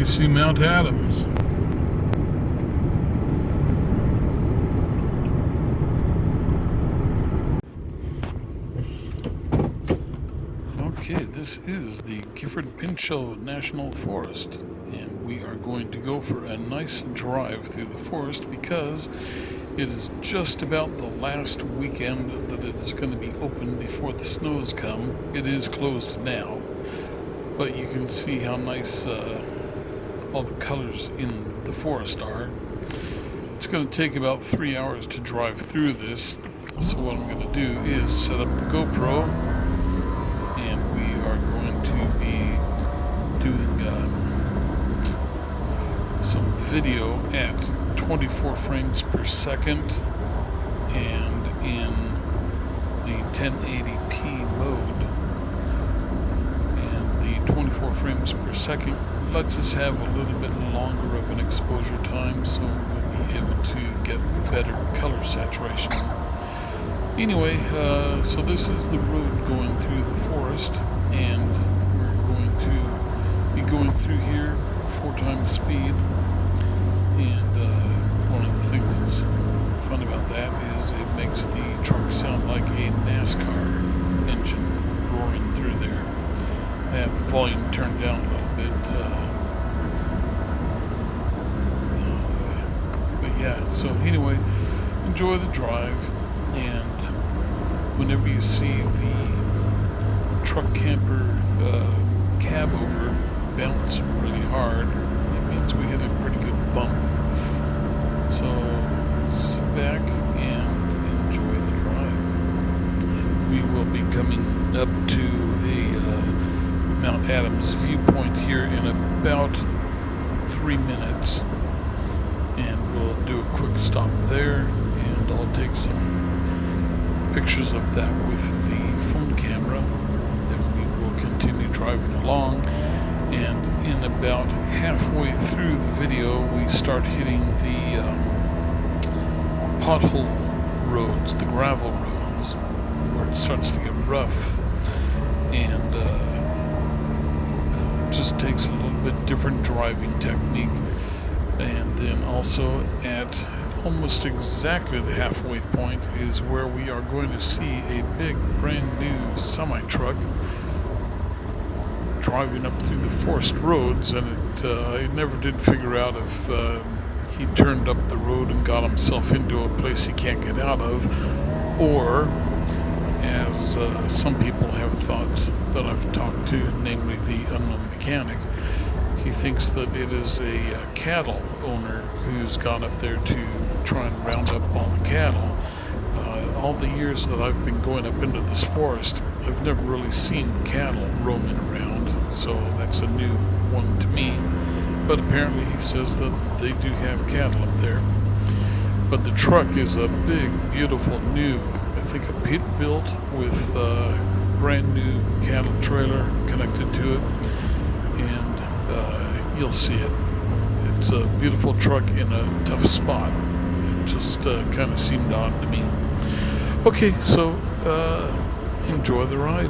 you see Mount Adams. Okay, this is the Gifford Pinchot National Forest, and we are going to go for a nice drive through the forest because it is just about the last weekend that it is going to be open before the snows come. It is closed now, but you can see how nice all the colors in the forest are. It's going to take about 3 hours to drive through this, so what I'm going to do is set up the GoPro, and we are going to be doing some video at 24 frames per second and in the 1080p mode. And the 24 frames per second lets us have a little bit longer of an exposure time, so we'll be able to get better color saturation. Anyway, so this is the road going through the forest, and we're going to be going through here 4 times speed. And one of the things that's fun about that is it makes the truck sound like a NASCAR engine roaring through there. I have the volume turned down a little bit, but yeah, so anyway, enjoy the drive, and whenever you see the truck camper cab over bounce really hard, it means we hit a pretty good bump. So sit back and enjoy the drive. We will be coming up to a Mount Adams viewpoint here in about 3 minutes, and we'll do a quick stop there, and I'll take some pictures of that with the phone camera. Then we will continue driving along, and in about halfway through the video we start hitting the pothole roads, the gravel roads, where it starts to get rough, and just takes a little bit different driving technique. And then also at almost exactly the halfway point is where we are going to see a big brand new semi-truck driving up through the forest roads, and I never did figure out if he turned up the road and got himself into a place he can't get out of, or as some people have thought that I've talked to, namely the unknown mechanic, he thinks that it is a cattle owner who's gone up there to try and round up all the cattle. All the years that I've been going up into this forest, I've never really seen cattle roaming around, so that's a new one to me. But apparently he says that they do have cattle up there. But the truck is a big, beautiful new, I think a Peterbilt with a brand new cattle trailer connected to it, and you'll see it. It's a beautiful truck in a tough spot. It just kind of seemed odd to me. Okay, so enjoy the ride.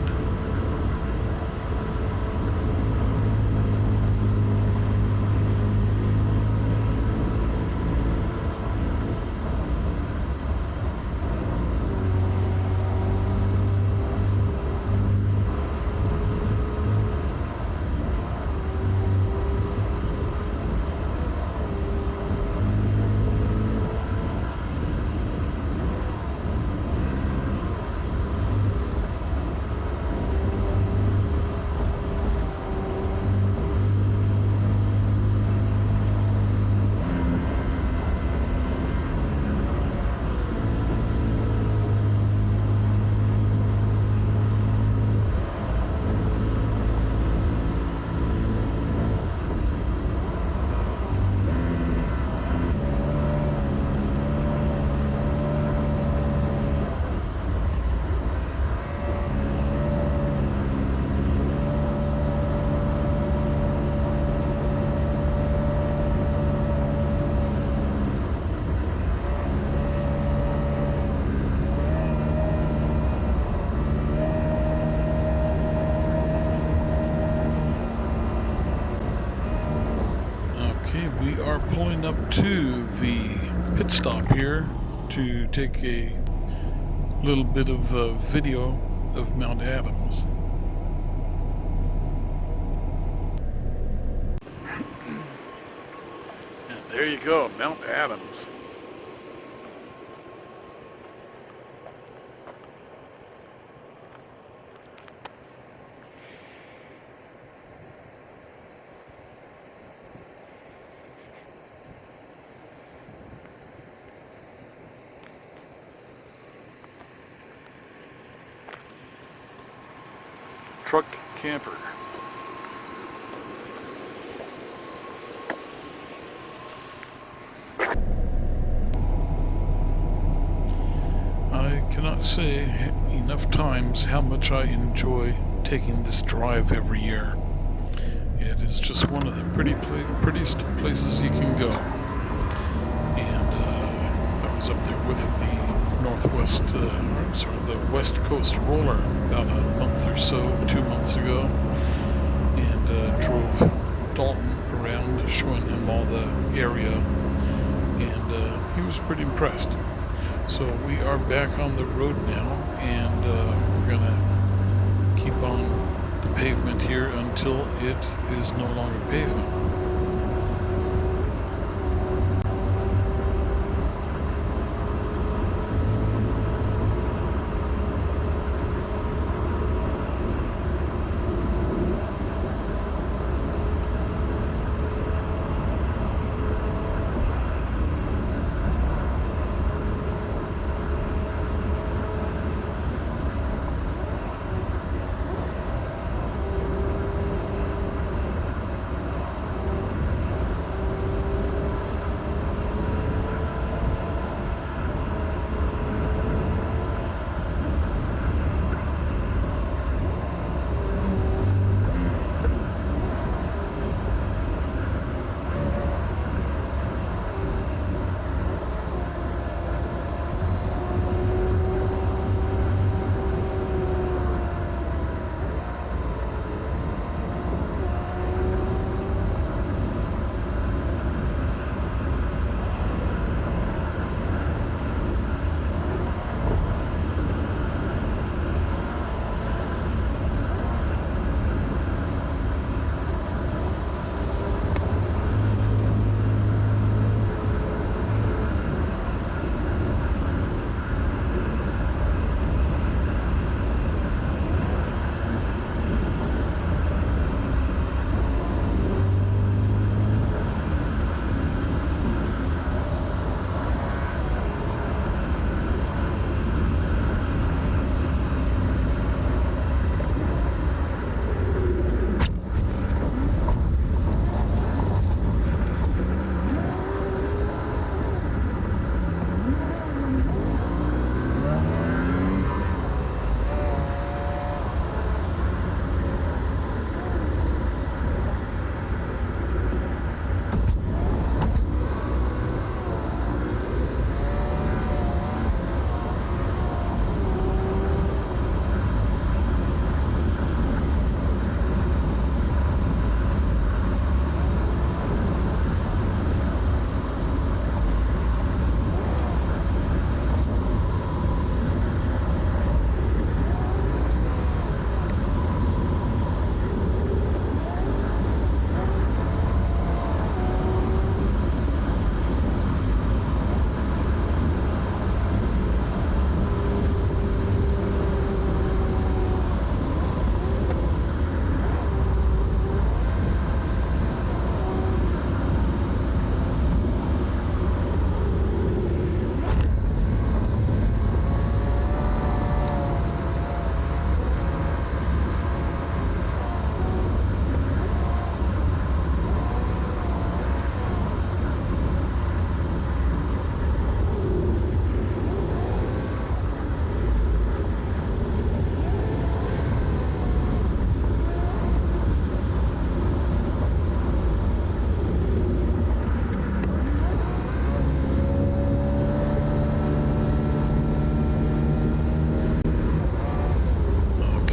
we are pulling up to the pit stop here to take a little bit of video of Mount Adams. And there you go, Mount Adams. Truck camper. I cannot say enough times how much I enjoy taking this drive every year. It is just one of the prettiest places you can go. And I was up there with the West Coast Roller about a month or so, 2 months ago, and drove Dalton around, showing him all the area, and he was pretty impressed. So we are back on the road now, and we're gonna keep on the pavement here until it is no longer pavement.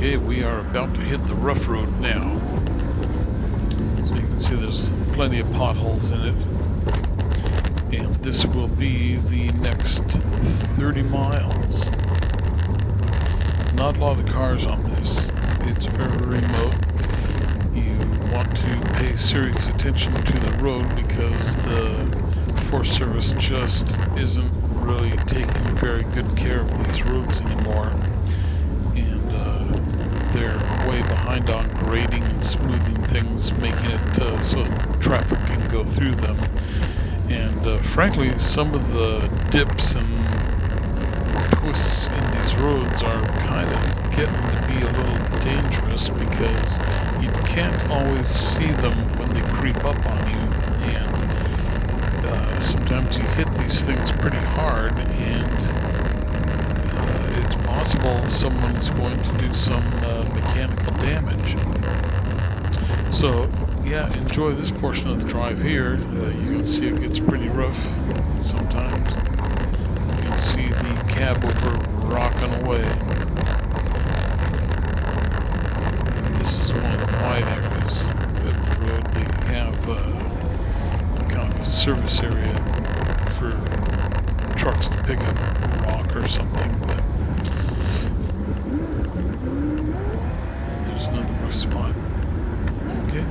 Okay, we are about to hit the rough road now. So you can see there's plenty of potholes in it. And this will be the next 30 miles. Not a lot of cars on this. It's very remote. You want to pay serious attention to the road because the Forest Service just isn't really taking very good care of these roads anymore. And they're way behind on grading and smoothing things, making it so traffic can go through them. And frankly, some of the dips and twists in these roads are kind of getting to be a little dangerous because you can't always see them when they creep up on you, and sometimes you hit these things pretty hard, and it's possible someone's going to do some mechanical damage. So yeah, enjoy this portion of the drive here. You can see it gets pretty rough sometimes. You can see the cab over rocking away. This is one of the wide areas of the road. They have kind of a service area for trucks to pick up rock or something, but there's another rough spot. Okay.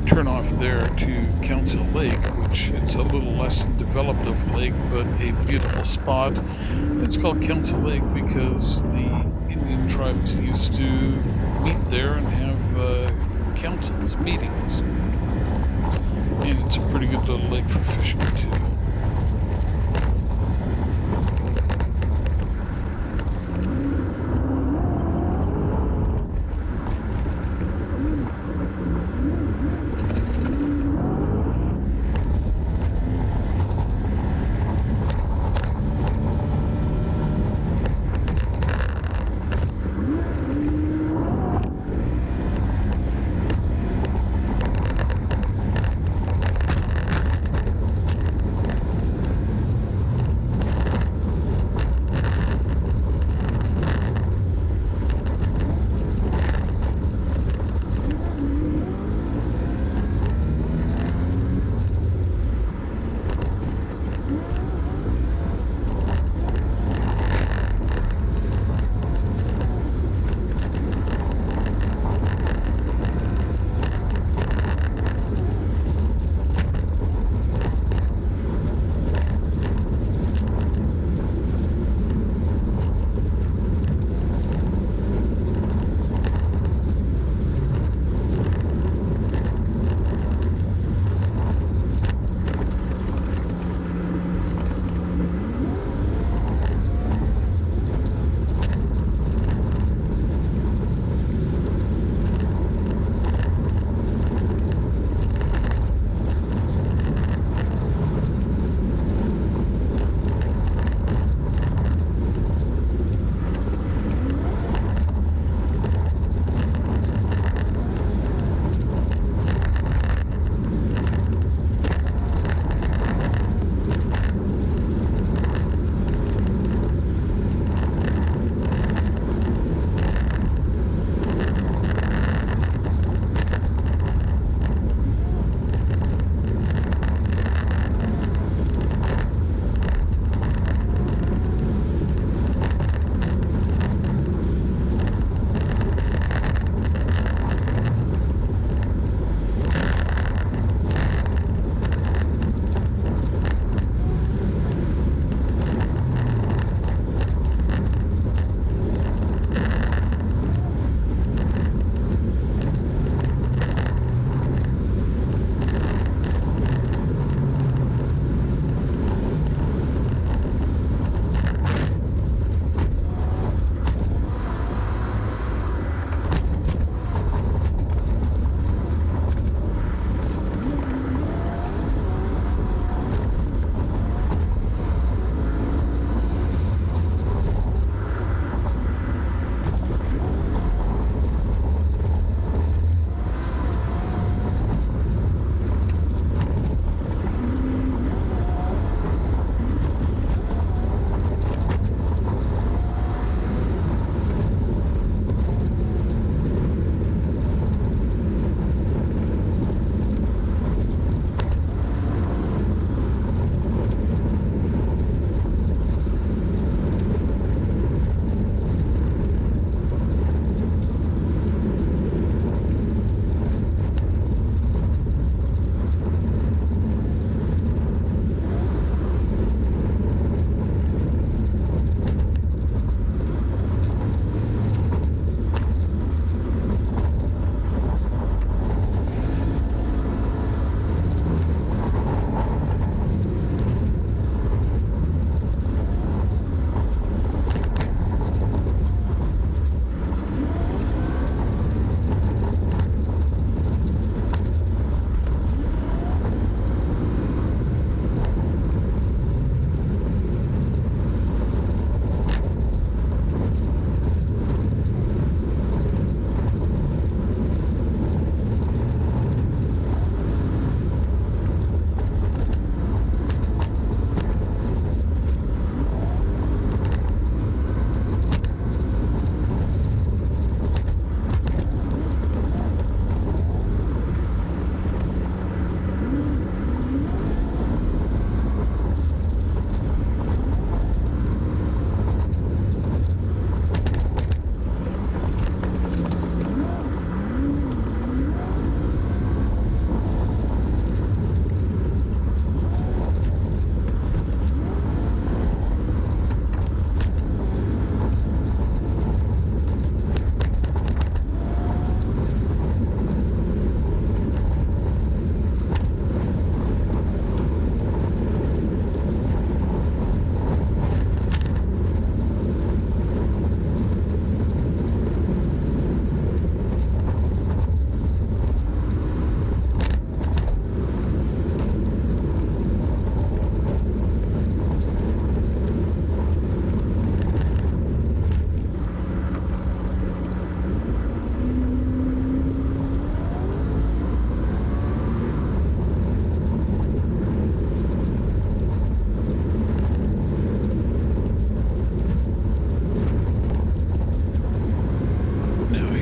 Turnoff there to Council Lake, which it's a little less developed of a lake, but a beautiful spot. It's called Council Lake because the Indian tribes used to meet there and have councils, meetings. And it's a pretty good little lake for fishing too.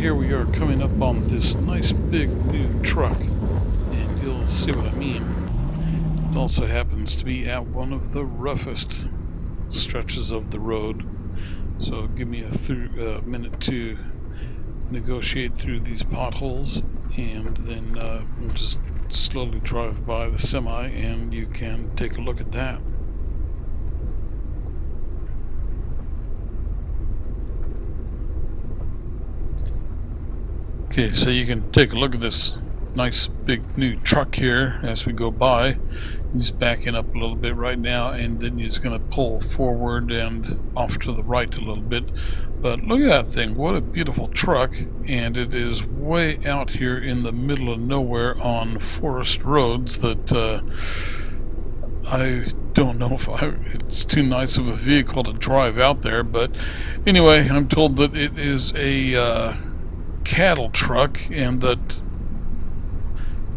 here we are coming up on this nice big new truck, and you'll see what I mean. It also happens to be at one of the roughest stretches of the road, so give me a minute to negotiate through these potholes, and then we'll just slowly drive by the semi and you can take a look at that. Okay, so you can take a look at this nice big new truck here as we go by. He's backing up a little bit right now, and then he's going to pull forward and off to the right a little bit. But look at that thing, what a beautiful truck, and it is way out here in the middle of nowhere on forest roads that I don't know if it's too nice of a vehicle to drive out there. But anyway, I'm told that it is a cattle truck, and that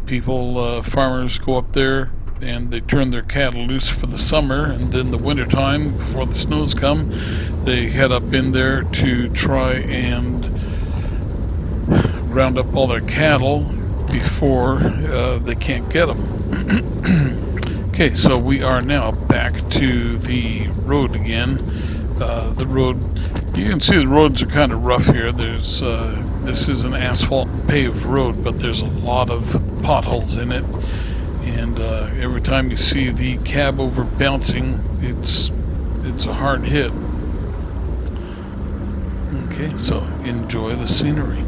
people, farmers, go up there and they turn their cattle loose for the summer, and then the winter time, before the snows come, they head up in there to try and round up all their cattle before they can't get them. Okay, so we are now back to the road again. The road, you can see the roads are kind of rough here. There's this is an asphalt paved road, but there's a lot of potholes in it, and every time you see the cab over bouncing, it's a hard hit. Okay, so enjoy the scenery.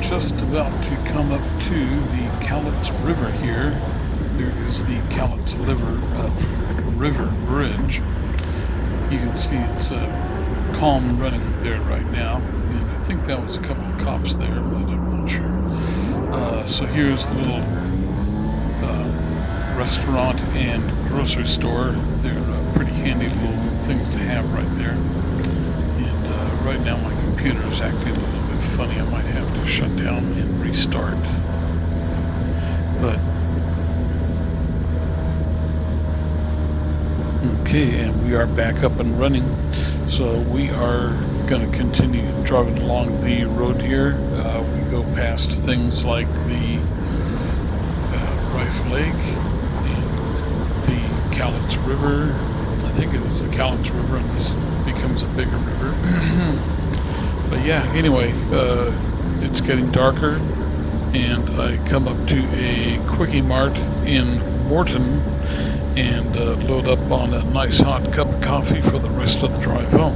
just about to come up to the Cowlitz River here. There is the Cowlitz River Bridge. You can see it's calm running there right now, and I think that was a couple of cops there, but I'm not sure. So here's the little restaurant and grocery store. They're pretty handy little things to have right there. And right now my computer is acting a little bit funny. I might have to shut down and restart. But okay, and we are back up and running. So we are going to continue driving along the road here. We go past things like the Rife Lake and the Cowlitz River. I think it is the Cowlitz River, and this becomes a bigger river. But yeah, anyway, it's getting darker, and I come up to a Quickie Mart in Morton and load up on a nice hot cup of coffee for the rest of the drive home.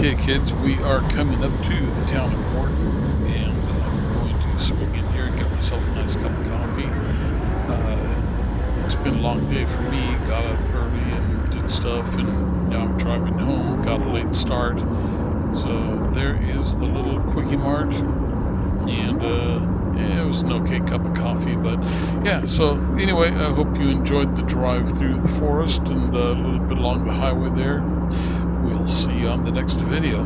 Okay, kids, we are coming up to the town of Morton, and I'm going to swing in here and get myself a nice cup of coffee. It's been a long day for me. Got up early and did stuff, and now I'm driving home. Got a late start. So there is the little Quickie Mart, and yeah, it was an okay cup of coffee, but yeah. So anyway, I hope you enjoyed the drive through the forest and a little bit along the highway there. We'll see you on the next video.